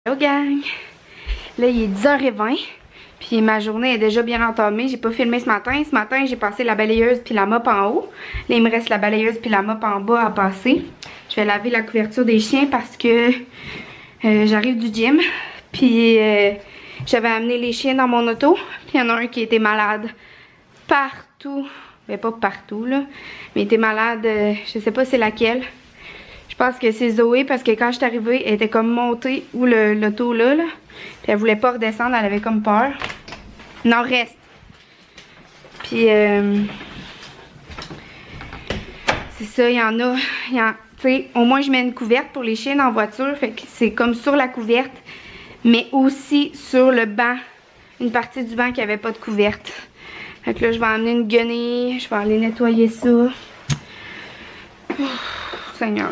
Hello gang! Là il est 10h20. Puis ma journée est déjà bien entamée. J'ai pas filmé ce matin. Ce matin j'ai passé la balayeuse puis la mop en haut. Là il me reste la balayeuse puis la mop en bas à passer. Je vais laver la couverture des chiens parce que j'arrive du gym. Puis j'avais amené les chiens dans mon auto. Puis il y en a un qui était malade partout. Mais pas partout là. Mais il était malade, je sais pas c'est laquelle. Je pense que c'est Zoé parce que quand je suis arrivée, elle était comme montée où l'auto là. Puis elle voulait pas redescendre, elle avait comme peur. Non, reste. Puis c'est ça, il y en a. Tu sais, au moins je mets une couverte pour les chiens dans la voiture. Fait que c'est comme sur la couverte. Mais aussi sur le banc. Une partie du banc qui avait pas de couverte. Fait que là, je vais amener une guenille. Je vais aller nettoyer ça. Seigneur.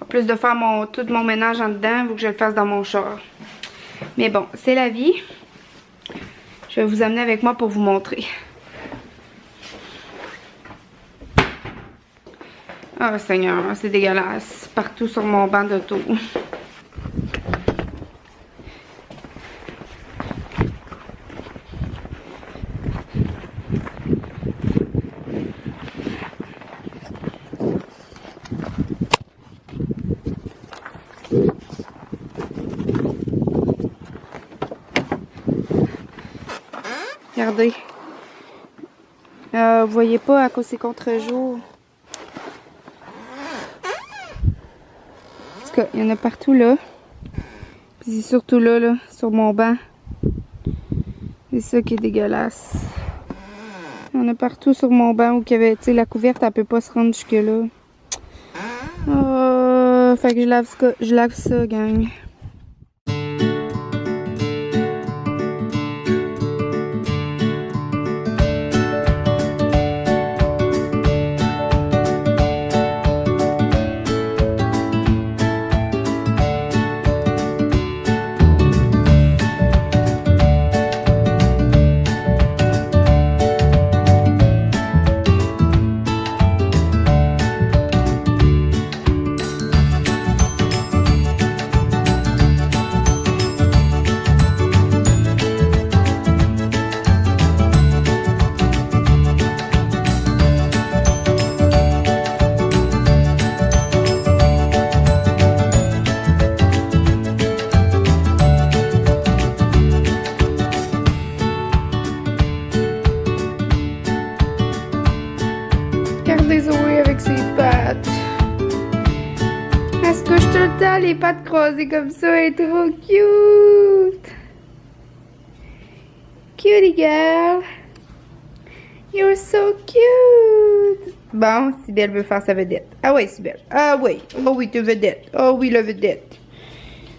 En plus de faire tout mon ménage en dedans, il faut que je le fasse dans mon char. Mais bon, c'est la vie. Je vais vous amener avec moi pour vous montrer. Oh Seigneur, c'est dégueulasse. Partout sur mon banc d'auto. Regardez. Vous voyez pas à cause c'est contre-jour. En tout cas, il y en a partout là. Puis c'est surtout là, sur mon banc. C'est ça qui est dégueulasse. Il y en a partout sur mon banc où il y avait, tu sais, la couverte, elle peut pas se rendre jusque là. Fait que je lave ça, gang. Regardez Zoé avec ses pattes. Elle se couche tout le temps, les pattes croisées comme ça. Elle est trop cute. Cutie girl. You're so cute. Bon, Sibelle veut faire sa vedette. Ah oui, Sibelle. Ah oui. Oh oui, tu vedette. Oh oui, la vedette.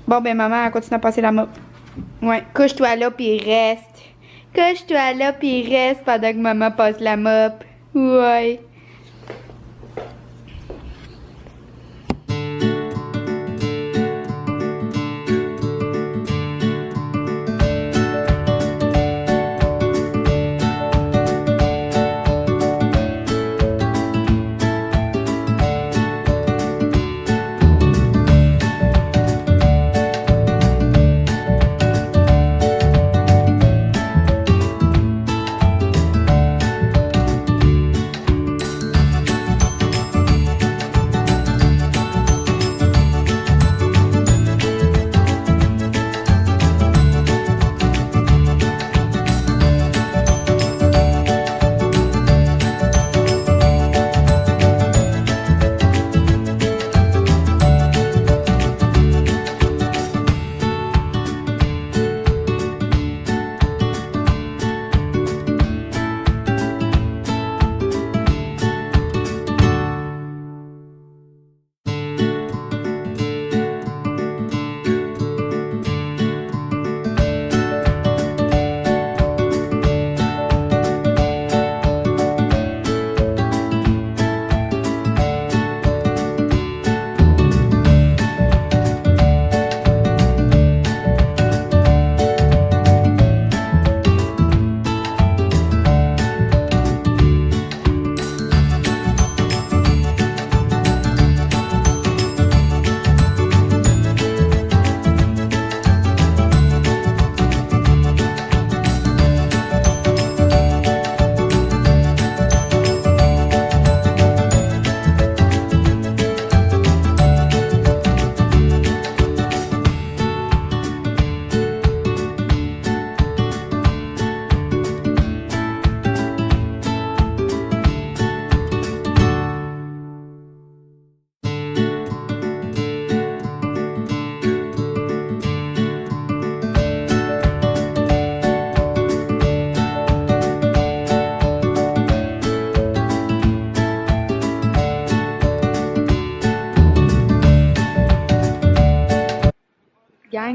Bon, ben maman, elle continue à passer la mop. Ouais, couche-toi là puis reste. Couche-toi là puis reste pendant que maman passe la mop. Ouais.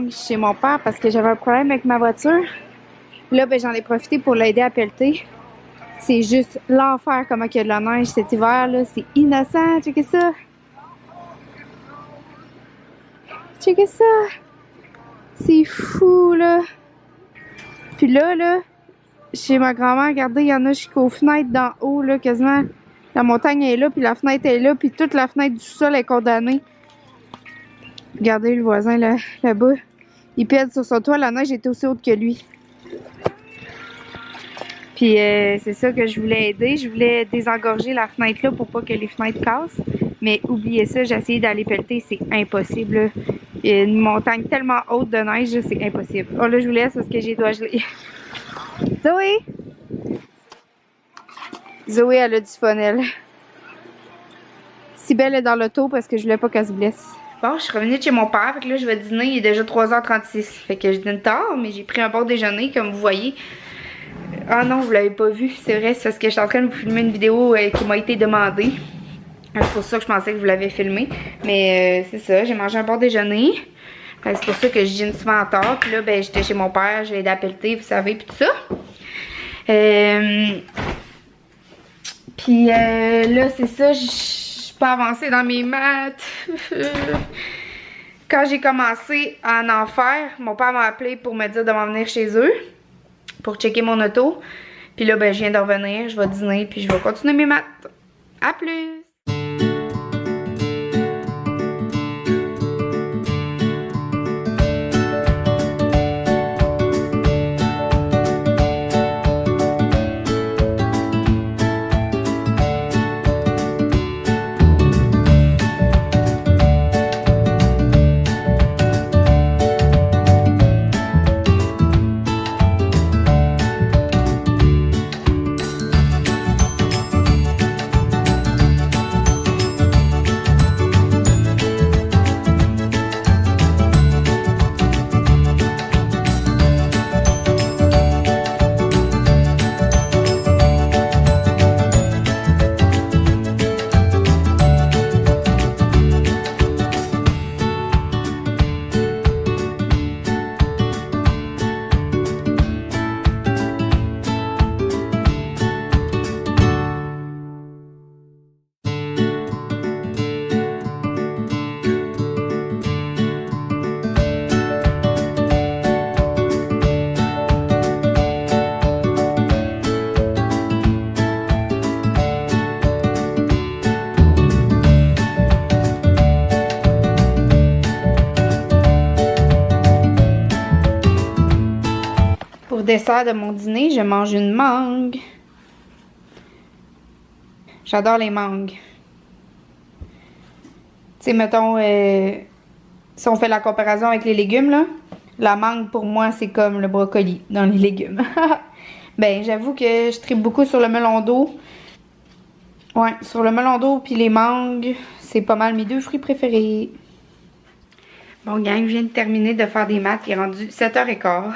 montagne chez mon père parce que j'avais un problème avec ma voiture. Là, ben, j'en ai profité pour l'aider à pelleter. C'est juste l'enfer comment il y a de la neige cet hiver, là. C'est innocent, checkez ça. Checkez ça. C'est fou, là. Puis là, chez ma grand-mère, regardez, il y en a jusqu'aux fenêtres d'en haut, là, quasiment. La montagne est là, puis la fenêtre est là, puis toute la fenêtre du sol est condamnée. Regardez le voisin, là-bas. Il pète sur son toit, la neige est aussi haute que lui. Puis c'est ça que je voulais aider. Je voulais désengorger la fenêtre là pour pas que les fenêtres cassent. Mais oubliez ça, j'ai essayé d'aller pelleter, c'est impossible. Là. Il y a une montagne tellement haute de neige, c'est impossible. Oh là, je vous laisse parce que j'ai les doigts gelés. Zoé! Zoé, elle a du fun, elle. Sibelle est dans l'auto parce que je voulais pas qu'elle se blesse. Bon, je suis revenue de chez mon père, fait que là, je vais dîner, il est déjà 3h36. Fait que je dîne tard, mais j'ai pris un bon déjeuner, comme vous voyez. Ah non, vous l'avez pas vu, c'est vrai, c'est parce que je suis en train de vous filmer une vidéo qui m'a été demandée. C'est pour ça que je pensais que vous l'avez filmé. Mais c'est ça, j'ai mangé un bon déjeuner. C'est pour ça que je dîne souvent tard. Puis là, ben, j'étais chez mon père, j'ai aidé à pelleter, vous savez, puis tout ça. Puis là, c'est ça, je suis pas avancée dans mes maths. Quand j'ai commencé à en faire, mon père m'a appelé pour me dire de m'en venir chez eux. Pour checker mon auto. Puis là, ben, je viens de revenir, je vais dîner, puis je vais continuer mes maths. À plus! Pour dessert de mon dîner, je mange une mangue. J'adore les mangues. Tu sais, mettons, si on fait la comparaison avec les légumes, là, la mangue, pour moi, c'est comme le brocoli dans les légumes. Ben, j'avoue que je tripe beaucoup sur le melon d'eau. Ouais, sur le melon d'eau puis les mangues, c'est pas mal mes deux fruits préférés. Bon, gang, je viens de terminer de faire des maths. Il est rendu 7h15.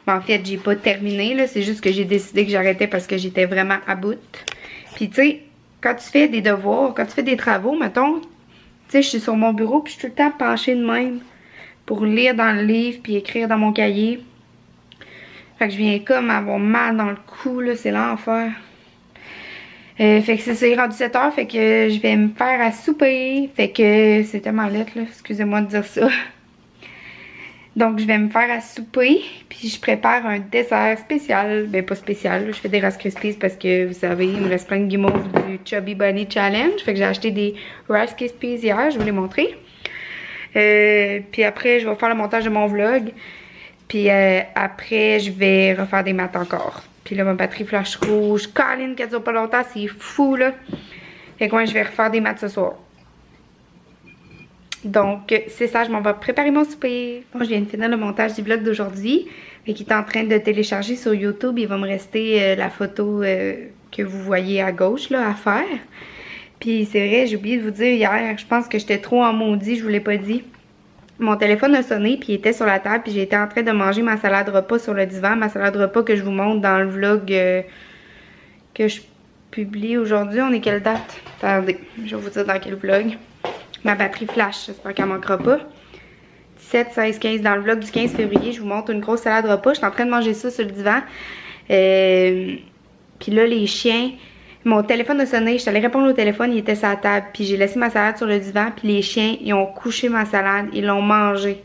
Mais en fait, j'ai pas terminé, là. C'est juste que j'ai décidé que j'arrêtais parce que j'étais vraiment à bout. Puis, tu sais, quand tu fais des devoirs, quand tu fais des travaux, mettons, tu sais, je suis sur mon bureau puis je suis tout le temps penchée de même pour lire dans le livre puis écrire dans mon cahier. Fait que je viens comme avoir mal dans le cou, là. C'est l'enfer. Fait que c'est ça, il est rendu 7h, fait que je vais me faire à souper. Fait que c'est tellement lettre, là. Excusez-moi de dire ça. Donc, je vais me faire à souper, puis je prépare un dessert spécial. Ben, pas spécial, là. Je fais des Rice Krispies parce que, vous savez, il me reste plein de guimauves du Chubby Bunny Challenge. Fait que j'ai acheté des Rice Krispies hier, je vais vous les montrer. Puis après, je vais faire le montage de mon vlog. Puis après, je vais refaire des maths encore. Puis là, ma batterie flash rouge. Colin, qu'elle dure pas longtemps, c'est fou, là. Fait que moi, je vais refaire des maths ce soir. Donc, c'est ça, je m'en vais préparer mon souper. Bon, je viens de finir le montage du vlog d'aujourd'hui. Fait qu'il est en train de télécharger sur YouTube. Il va me rester la photo que vous voyez à gauche, là, à faire. Puis c'est vrai, j'ai oublié de vous dire hier, je pense que j'étais trop en maudit, je vous l'ai pas dit. Mon téléphone a sonné, puis il était sur la table, puis j'étais en train de manger ma salade repas sur le divan. Ma salade repas que je vous montre dans le vlog que je publie aujourd'hui. On est quelle date? Attendez, je vais vous dire dans quel vlog. Ma batterie flash, j'espère qu'elle manquera pas. 17, 16, 15. Dans le vlog du 15 février, je vous montre une grosse salade repas. Je suis en train de manger ça sur le divan. Puis là, les chiens, mon téléphone a sonné. Je suis allée répondre au téléphone, il était sur la table. Puis j'ai laissé ma salade sur le divan. Puis les chiens, ils ont couché ma salade. Ils l'ont mangée.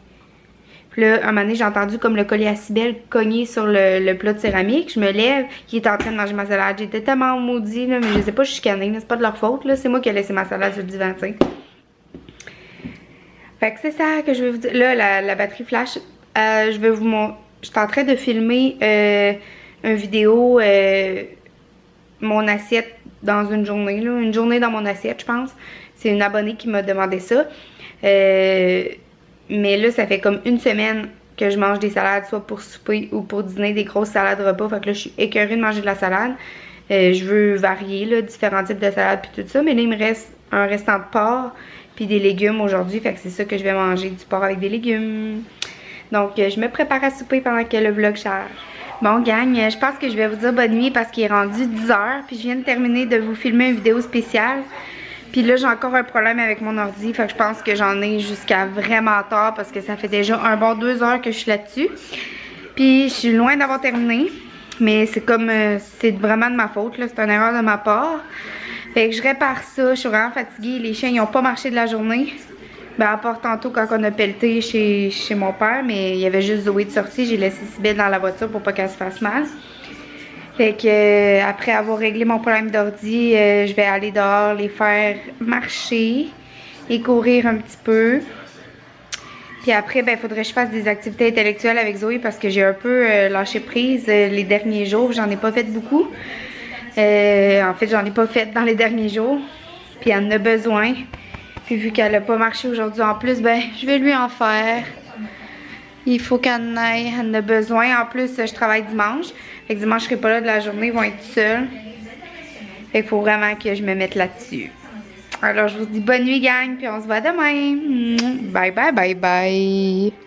Puis là, un moment donné, j'ai entendu comme le collier à Cybèle cogner sur le plat de céramique. Je me lève, il était en train de manger ma salade. J'étais tellement maudit, là, mais je sais pas chicaner, c'est pas de leur faute, là. C'est moi qui ai laissé ma salade sur le divan, tu sais. Fait que c'est ça que je vais vous dire. Là, la batterie flash, je vais vous montrer. Je suis en train de filmer une vidéo, mon assiette dans une journée, là. Une journée dans mon assiette, je pense. C'est une abonnée qui m'a demandé ça. Mais là, ça fait comme une semaine que je mange des salades, soit pour souper ou pour dîner, des grosses salades repas. Fait que là, je suis écœurée de manger de la salade. Je veux varier, là, différents types de salades puis tout ça. Mais là, il me reste un restant de porc puis des légumes aujourd'hui. Fait que c'est ça que je vais manger, du porc avec des légumes. Donc, je me prépare à souper pendant que le vlog charge. Bon, gang, je pense que je vais vous dire bonne nuit parce qu'il est rendu 10h. Puis je viens de terminer de vous filmer une vidéo spéciale. Puis là, j'ai encore un problème avec mon ordi. Fait que je pense que j'en ai jusqu'à vraiment tard parce que ça fait déjà un bon 2 heures que je suis là-dessus. Puis je suis loin d'avoir terminé. Mais c'est comme, c'est vraiment de ma faute, là. C'est une erreur de ma part. Fait que je répare ça. Je suis vraiment fatiguée. Les chiens, ils n'ont pas marché de la journée. Ben, à part tantôt quand on a pelleté chez mon père. Mais il y avait juste Zoé de sortie. J'ai laissé Cybèle dans la voiture pour pas qu'elle se fasse mal. Fait que après avoir réglé mon problème d'ordi, je vais aller dehors les faire marcher et courir un petit peu. Puis après, ben, faudrait que je fasse des activités intellectuelles avec Zoé parce que j'ai un peu lâché prise les derniers jours. J'en ai pas fait beaucoup. En fait, j'en ai pas fait dans les derniers jours. Puis elle en a besoin. Puis vu qu'elle a pas marché aujourd'hui en plus, ben, je vais lui en faire. Il faut qu'elle en aille, elle en a besoin. En plus, je travaille dimanche. Fait que dimanche, je serai pas là de la journée, ils vont être seuls. Fait qu'il faut vraiment que je me mette là-dessus. Alors, je vous dis bonne nuit, gang, puis on se voit demain. Bye, bye, bye, bye.